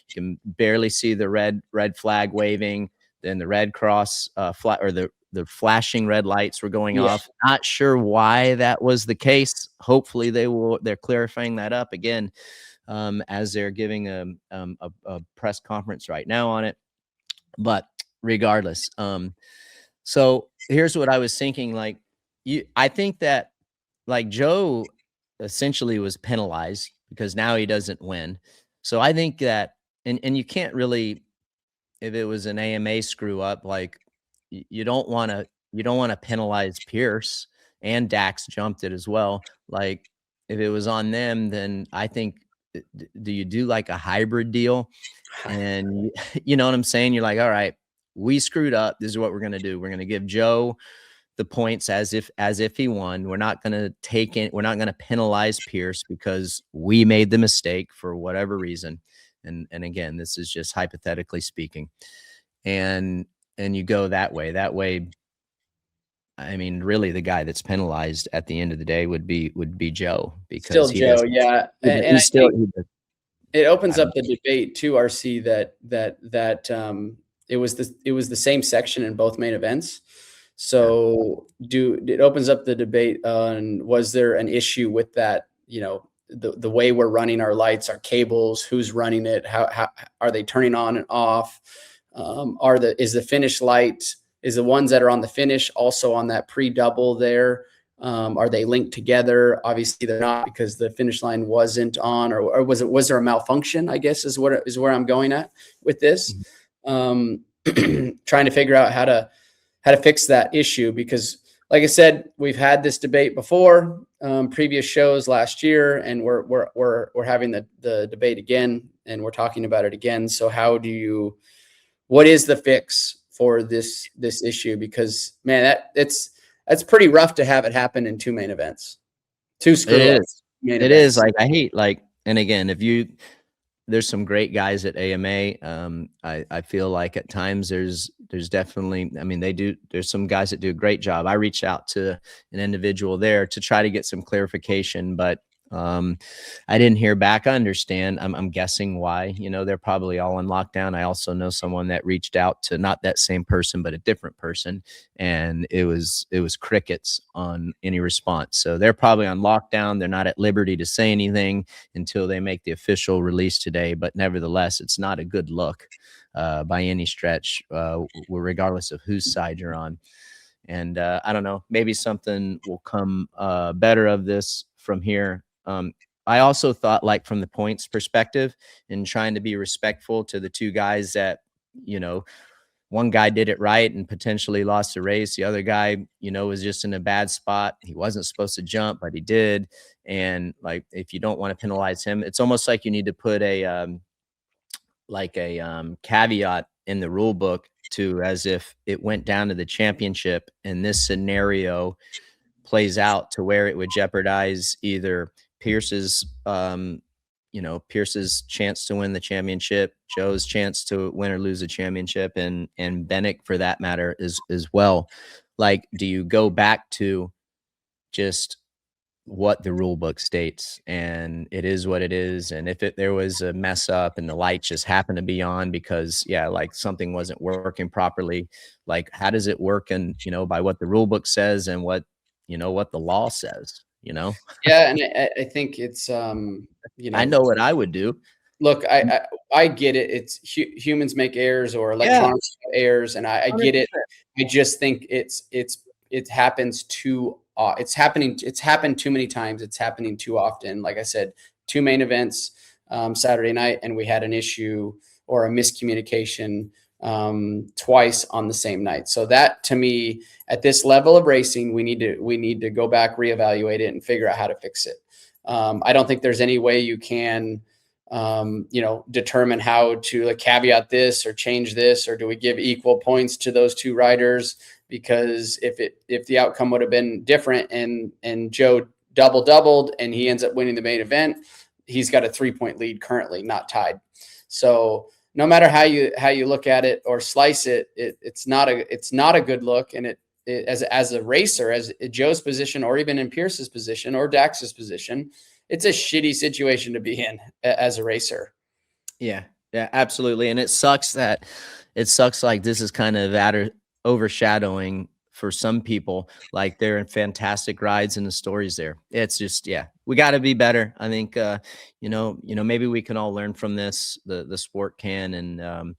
You can barely see the red flag waving. Then the red cross or the flashing red lights were going off. Not sure why that was the case. Hopefully they're clarifying that up again as they're giving a press conference right now on it. But regardless, so here's what I was thinking. Like, I think that like Joe essentially was penalized because now he doesn't win. So I think that, and you can't really, if it was an AMA screw up, like you don't want to penalize Pierce, and Dax jumped it as well. Like if it was on them, then I think, do you do like a hybrid deal? And you know what I'm saying? You're like, all right, we screwed up. This is what we're going to do. We're going to give Joe the points as if he won. We're not going to take it. We're not going to penalize Pierce because we made the mistake for whatever reason. And again, this is just hypothetically speaking. And you go that way. That way, I mean, really, the guy that's penalized at the end of the day would be Joe, because still Joe, yeah. And he's still. It opens up the debate too, RC, that it was the same section in both main events. So it opens up the debate on, was there an issue with that? You know, the way we're running our lights, our cables, who's running it, how are they turning on and off? Is the finish light, is the ones that are on the finish also on that pre-double there? Are they linked together? Obviously they're not, because the finish line wasn't on, or was there a malfunction, I guess is where I'm going at with this. Trying to figure out how to fix that issue, because like I said, we've had this debate before, previous shows last year, and we're having the debate again, and we're talking about it again. So what is the fix for this issue? Because man, that's pretty rough to have it happen in two main events. It is like, I hate, like, and again, there's some great guys at AMA. I feel like at times there's definitely, I mean, there's some guys that do a great job. I reached out to an individual there to try to get some clarification, but I didn't hear back. I understand. I'm guessing why. You know, they're probably all in lockdown. I also know someone that reached out to not that same person, but a different person, and it was crickets on any response. So they're probably on lockdown. They're not at liberty to say anything until they make the official release today. But nevertheless, it's not a good look by any stretch, regardless of whose side you're on. And I don't know, maybe something will come better of this from here. I also thought, like, from the points perspective and trying to be respectful to the two guys that, you know, one guy did it right and potentially lost the race. The other guy, you know, was just in a bad spot. He wasn't supposed to jump, but he did. And like, if you don't want to penalize him, it's almost like you need to put a caveat in the rule book to, as if it went down to the championship and this scenario plays out to where it would jeopardize either Pierce's chance to win the championship, Joe's chance to win or lose the championship, and Bennett for that matter as well. Like, do you go back to just what the rule book states, and it is what it is? And if there was a mess up and the light just happened to be on because, like, something wasn't working properly, like, how does it work? And, you know, by what the rule book says and what the law says, you know? Yeah. And I think it's, you know, I know what I would do. Look, I get it. It's humans make errors, or electronics errors. And I get it. I just think it happens it's happened too many times. It's happening too often. Like I said, two main events, Saturday night, and we had an issue or a miscommunication twice on the same night. So that, to me, at this level of racing, we need to go back, reevaluate it, and figure out how to fix it. I don't think there's any way you can, determine how to caveat this or change this, or do we give equal points to those two riders? Because if the outcome would have been different and Joe doubled and he ends up winning the main event, he's got a 3-point lead currently, not tied. So no matter how you look at it or slice it, it's not a good look. And as a racer, as Joe's position, or even in Pierce's position or Dax's position, it's a shitty situation to be in as a racer. Yeah. Yeah, absolutely. And it sucks like this is kind of overshadowing for some people. Like they're in fantastic rides and the stories there. It's just, yeah, we got to be better. I think, maybe we can all learn from this. The sport can, and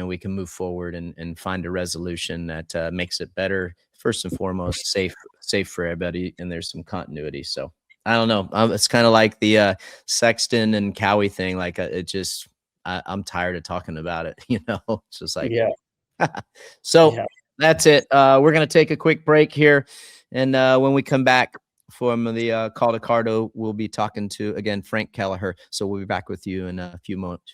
we can move forward and find a resolution that makes it better. First and foremost, safe for everybody, and there's some continuity. So I don't know. It's kind of like the Sexton and Cowie thing. Like it just. I'm tired of talking about it. It's just like, Yeah. so Yeah. that's it. We're going to take a quick break here. And when we come back from the Call to Cardo, we'll be talking to, again, Frank Kelleher. So we'll be back with you in a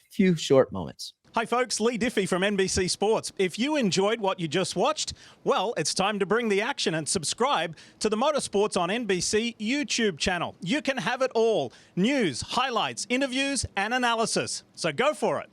few short moments. Hi folks, Lee Diffie from NBC Sports. If you enjoyed what you just watched, well, it's time to bring the action and subscribe to the Motorsports on NBC YouTube channel. You can have it all: news, highlights, interviews, and analysis. So go for it.